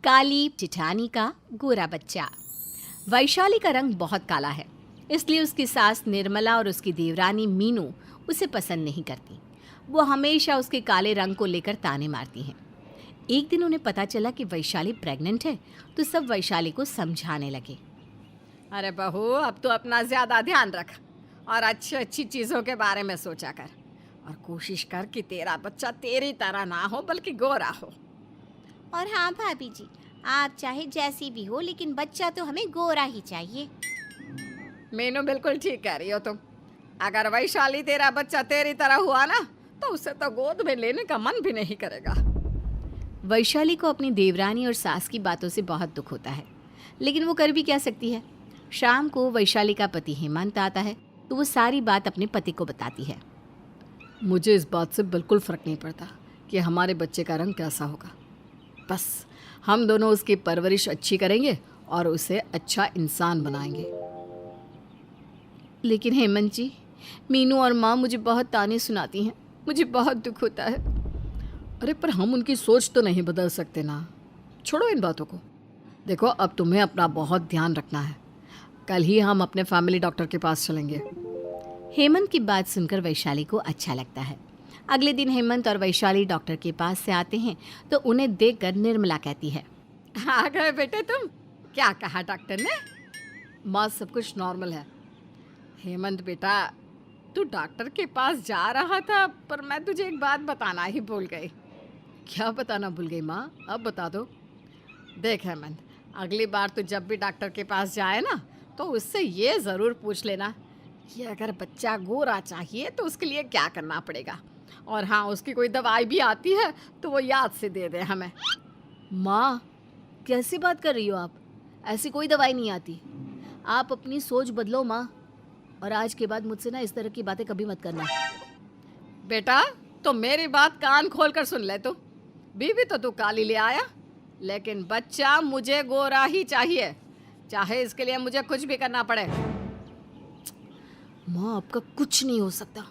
काली जिठानी का गोरा बच्चा। वैशाली का रंग बहुत काला है, इसलिए उसकी सास निर्मला और उसकी देवरानी मीनू उसे पसंद नहीं करती। वो हमेशा उसके काले रंग को लेकर ताने मारती हैं। एक दिन उन्हें पता चला कि वैशाली प्रेग्नेंट है, तो सब वैशाली को समझाने लगे। अरे बहू, अब तो अपना ज़्यादा ध्यान रख और अच्छी अच्छी चीज़ों के बारे में सोचा कर और कोशिश कर कि तेरा बच्चा तेरी तरह ना हो बल्कि गोरा हो। और हाँ भाभी जी, आप चाहे जैसी भी हो लेकिन बच्चा तो हमें गोरा ही चाहिए। मीनू, बिल्कुल ठीक कह रही हो तुम। अगर वैशाली तेरा बच्चा तेरी तरह हुआ ना तो उसे तो गोद में लेने का मन भी नहीं करेगा। वैशाली को अपनी देवरानी और सास की बातों से बहुत दुख होता है, लेकिन वो कर भी क्या सकती है। शाम को वैशाली का पति हेमंत आता है, तो वो सारी बात अपने पति को बताती है। मुझे इस बात से बिल्कुल फ़र्क नहीं पड़ता कि हमारे बच्चे का रंग कैसा होगा। बस हम दोनों उसकी परवरिश अच्छी करेंगे और उसे अच्छा इंसान बनाएंगे। लेकिन हेमंत जी, मीनू और माँ मुझे बहुत ताने सुनाती हैं, मुझे बहुत दुख होता है। अरे पर हम उनकी सोच तो नहीं बदल सकते ना। छोड़ो इन बातों को। देखो, अब तुम्हें अपना बहुत ध्यान रखना है। कल ही हम अपने फैमिली डॉक्टर के पास चलेंगे। हेमंत की बात सुनकर वैशाली को अच्छा लगता है। अगले दिन हेमंत और वैशाली डॉक्टर के पास से आते हैं, तो उन्हें देखकर निर्मला कहती है, आ गए बेटे तुम। क्या कहा डॉक्टर ने? माँ, सब कुछ नॉर्मल है। हेमंत बेटा, तू डॉक्टर के पास जा रहा था, पर मैं तुझे एक बात बताना ही भूल गई। क्या बताना भूल गई माँ? अब बता दो। देख हेमंत, अगली बार तू जब भी डॉक्टर के पास जाए ना, तो उससे ये ज़रूर पूछ लेना कि अगर बच्चा गोरा चाहिए तो उसके लिए क्या करना पड़ेगा। और हाँ, उसकी कोई दवाई भी आती है तो वो याद से दे दे हमें। माँ कैसी बात कर रही हो आप? ऐसी कोई दवाई नहीं आती। आप अपनी सोच बदलो माँ, और आज के बाद मुझसे ना इस तरह की बातें कभी मत करना। बेटा, तो मेरी बात कान खोल कर सुन ले। तू बीवी तो तू काली ले आया, लेकिन बच्चा मुझे गोरा ही चाहिए, चाहे इसके लिए मुझे कुछ भी करना पड़े। माँ, आपका कुछ नहीं हो सकता।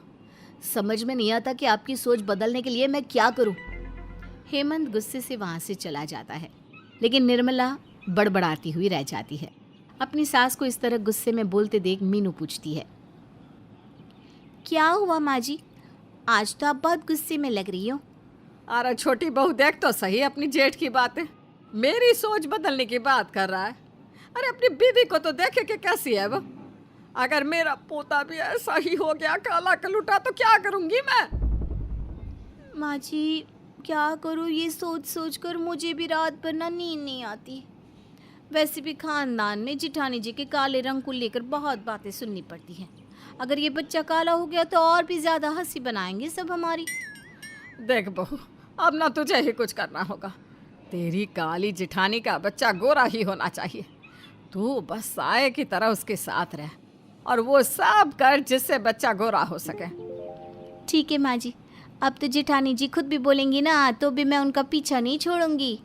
समझ में नहीं आता कि आपकी सोच बदलने के लिए मैं क्या करूं। हेमंत गुस्से से वहां से चला जाता है, लेकिन निर्मला बड़बड़ाती हुई रह जाती है। अपनी सास को इस तरह गुस्से में बोलते देख मीनू पूछती है, क्या हुआ माँ जी, आज तो आप बहुत गुस्से में लग रही हो। अरे छोटी बहू, देख तो सही अपनी जेठ की बातें। मेरी सोच बदलने की बात कर रहा है। अरे अपनी बीवी को तो देखे कि कैसी है वो। अगर मेरा पोता भी ऐसा ही हो गया काला कलूटा तो क्या करूंगी मैं? माँ जी, क्या करूँ, ये सोच सोच कर मुझे भी रात भर ना नींद नहीं आती। वैसे भी खानदान में जिठानी जी के काले रंग को लेकर बहुत बातें सुननी पड़ती हैं। अगर ये बच्चा काला हो गया तो और भी ज़्यादा हंसी बनाएंगे सब हमारी। देख बहू, अब ना तुझे ही कुछ करना होगा। तेरी काली जिठानी का बच्चा गोरा ही होना चाहिए। तू बस साए की तरह उसके साथ रह और वो सब कर जिससे बच्चा गोरा हो सके। ठीक है माँ जी, अब तो जेठानी जी खुद भी बोलेंगी ना, तो भी मैं उनका पीछा नहीं छोड़ूंगी।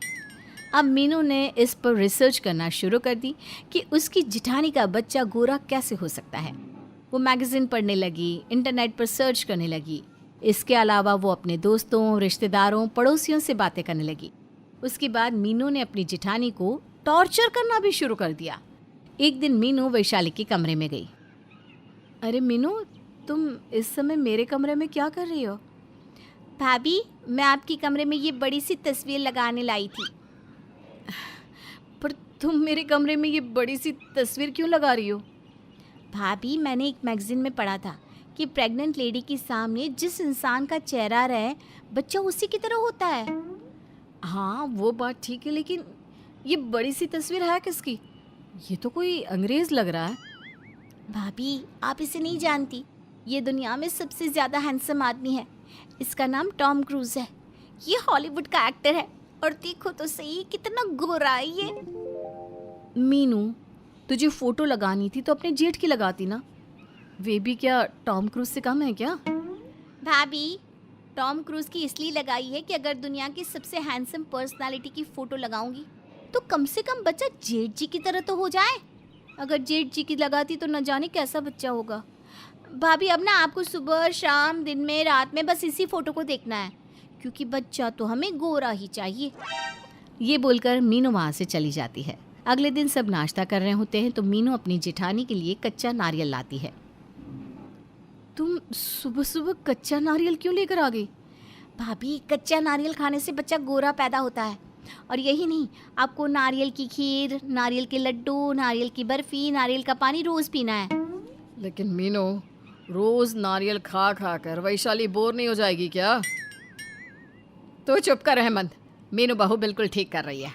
अब मीनू ने इस पर रिसर्च करना शुरू कर दी कि उसकी जिठानी का बच्चा गोरा कैसे हो सकता है। वो मैगज़ीन पढ़ने लगी, इंटरनेट पर सर्च करने लगी। इसके अलावा वो अपने दोस्तों, रिश्तेदारों, पड़ोसियों से बातें करने लगी। उसके बाद मीनू ने अपनी जिठानी को टॉर्चर करना भी शुरू कर दिया। एक दिन मीनू वैशाली के कमरे में गई। अरे मीनू, तुम इस समय मेरे कमरे में क्या कर रही हो? भाभी, मैं आपके कमरे में ये बड़ी सी तस्वीर लगाने लाई थी। पर तुम मेरे कमरे में ये बड़ी सी तस्वीर क्यों लगा रही हो? भाभी, मैंने एक मैगज़ीन में पढ़ा था कि प्रेग्नेंट लेडी के सामने जिस इंसान का चेहरा रहे, बच्चा उसी की तरह होता है। हाँ, वो बात ठीक है, लेकिन ये बड़ी सी तस्वीर है किसकी? ये तो कोई अंग्रेज़ लग रहा है। भाभी, आप इसे नहीं जानती। ये दुनिया में सबसे ज़्यादा हैंडसम आदमी है। इसका नाम टॉम क्रूज है। ये हॉलीवुड का एक्टर है, और देखो तो सही कितना गोरा है ये। मीनू, तुझे फ़ोटो लगानी थी तो अपने जेठ की लगाती ना। वे भी क्या टॉम क्रूज से कम है क्या? भाभी, टॉम क्रूज की इसलिए लगाई है कि अगर दुनिया की सबसे हैंडसम पर्सनालिटी की फ़ोटो लगाऊंगी तो कम से कम बच्चा जेठ जी की तरह तो हो जाए। अगर जेठ जी की लगाती तो न जाने कैसा बच्चा होगा। भाभी, अब ना आपको सुबह, शाम, दिन में, रात में बस इसी फ़ोटो को देखना है, क्योंकि बच्चा तो हमें गोरा ही चाहिए। ये बोलकर मीनू वहाँ से चली जाती है। अगले दिन सब नाश्ता कर रहे होते हैं तो मीनू अपनी जेठानी के लिए कच्चा नारियल लाती है। तुम सुबह सुबह कच्चा नारियल क्यों लेकर आ गई? भाभी, कच्चा नारियल खाने से बच्चा गोरा पैदा होता है। और यही नहीं, आपको नारियल की खीर, नारियल के लड्डू, नारियल की बर्फी, नारियल का पानी रोज़ पीना है। लेकिन मीनू, रोज नारियल खा खा कर वैशाली बोर नहीं हो जाएगी क्या? तो चुप कर हेमंत, मीनू बहू बिल्कुल ठीक कर रही है।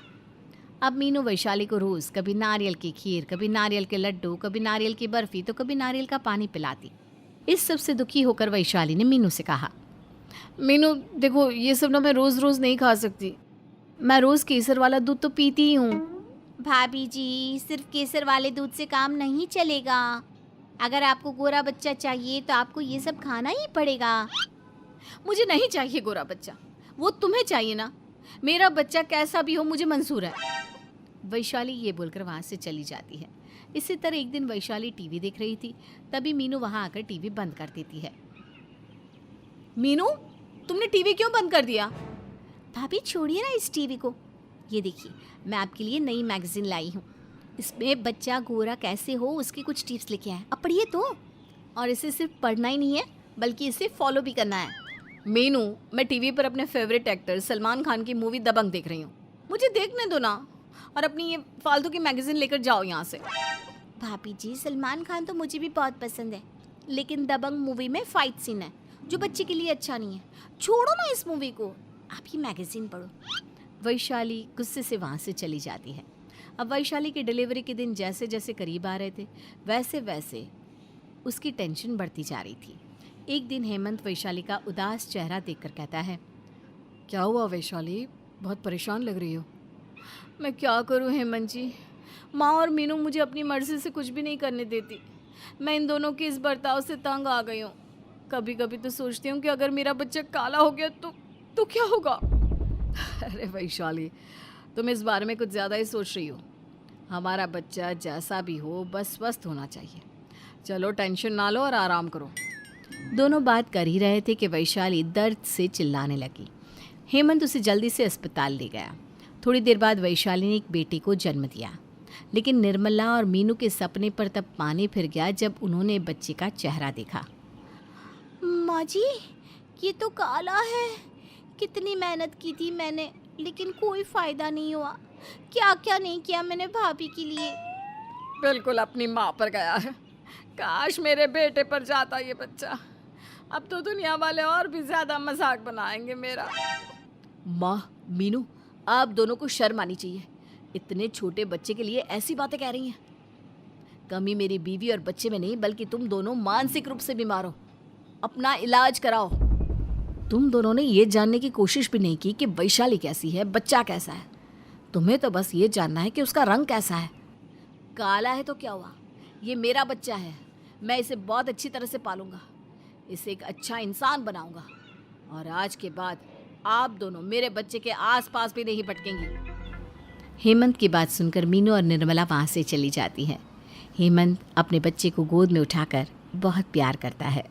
अब मीनू वैशाली को रोज़ कभी नारियल की खीर, कभी नारियल के लड्डू, कभी नारियल की बर्फ़ी तो कभी नारियल का पानी पिलाती। इस सब से दुखी होकर वैशाली ने मीनू से कहा, मीनू देखो, ये सब ना मैं रोज़ रोज़ नहीं खा सकती। मैं रोज़ केसर वाला दूध तो पीती ही हूँ। भाभी जी, सिर्फ केसर वाले दूध से काम नहीं चलेगा। अगर आपको गोरा बच्चा चाहिए तो आपको ये सब खाना ही पड़ेगा। मुझे नहीं चाहिए गोरा बच्चा, वो तुम्हें चाहिए ना। मेरा बच्चा कैसा भी हो मुझे मंजूर है। वैशाली ये बोलकर वहाँ से चली जाती है। इसी तरह एक दिन वैशाली टीवी देख रही थी, तभी मीनू वहाँ आकर टीवी बंद कर देती है। मीनू, तुमने टीवी क्यों बंद कर दिया? भाभी छोड़िए ना इस टीवी को। ये देखिए, मैं आपके लिए नई मैगजीन लाई हूँ। इसमें बच्चा गोरा कैसे हो उसकी कुछ टिप्स लिखे हैं। अब पढ़िए तो। और इसे सिर्फ पढ़ना ही नहीं है बल्कि इसे फॉलो भी करना है। मीनू, मैं टीवी पर अपने फेवरेट एक्टर सलमान खान की मूवी दबंग देख रही हूँ। मुझे देखने दो ना, और अपनी ये फालतू की मैगजीन लेकर जाओ यहाँ से। भाभी जी, सलमान खान तो मुझे भी बहुत पसंद है, लेकिन दबंग मूवी में फाइट सीन है जो बच्चे के लिए अच्छा नहीं है। छोड़ो ना इस मूवी को, आप ही मैगजीन पढ़ो। वैशाली गुस्से से वहाँ से चली जाती है। अब वैशाली की डिलीवरी के दिन जैसे जैसे करीब आ रहे थे वैसे वैसे उसकी टेंशन बढ़ती जा रही थी। एक दिन हेमंत वैशाली का उदास चेहरा देखकर कहता है, क्या हुआ वैशाली, बहुत परेशान लग रही हो? मैं क्या करूं हेमंत जी, माँ और मीनू मुझे अपनी मर्जी से कुछ भी नहीं करने देती। मैं इन दोनों के इस बर्ताव से तंग आ गई हूँ। कभी कभी तो सोचती हूँ कि अगर मेरा बच्चा काला हो गया तो क्या होगा। अरे वैशाली, तुम इस बारे में कुछ ज़्यादा ही सोच रही हो। हमारा बच्चा जैसा भी हो बस स्वस्थ होना चाहिए। चलो टेंशन ना लो और आराम करो। दोनों बात कर ही रहे थे कि वैशाली दर्द से चिल्लाने लगी। हेमंत उसे जल्दी से अस्पताल ले गया। थोड़ी देर बाद वैशाली ने एक बेटी को जन्म दिया, लेकिन निर्मला और मीनू के सपने पर तब पानी फिर गया जब उन्होंने बच्चे का चेहरा देखा। माँ जी, ये तो काला है। कितनी मेहनत की थी मैंने, लेकिन कोई फ़ायदा नहीं हुआ। क्या क्या नहीं किया मैंने भाभी के लिए। बिल्कुल अपनी माँ पर गया है। काश मेरे बेटे पर जाता ये बच्चा। अब तो दुनिया वाले और भी ज़्यादा मजाक बनाएंगे मेरा। माँ, मीनू, आप दोनों को शर्म आनी चाहिए। इतने छोटे बच्चे के लिए ऐसी बातें कह रही हैं। कमी मेरी बीवी और बच्चे में नहीं, बल्कि तुम दोनों मानसिक रूप से बीमार हो। अपना इलाज कराओ। तुम दोनों ने ये जानने की कोशिश भी नहीं की कि वैशाली कैसी है, बच्चा कैसा है। तुम्हें तो बस ये जानना है कि उसका रंग कैसा है। काला है तो क्या हुआ, ये मेरा बच्चा है। मैं इसे बहुत अच्छी तरह से पालूंगा, इसे एक अच्छा इंसान बनाऊंगा, और आज के बाद आप दोनों मेरे बच्चे के आसपास भी नहीं भटकेंगी। हेमंत की बात सुनकर मीनू और निर्मला वहाँ से चली जाती है। हेमंत अपने बच्चे को गोद में उठाकर बहुत प्यार करता है।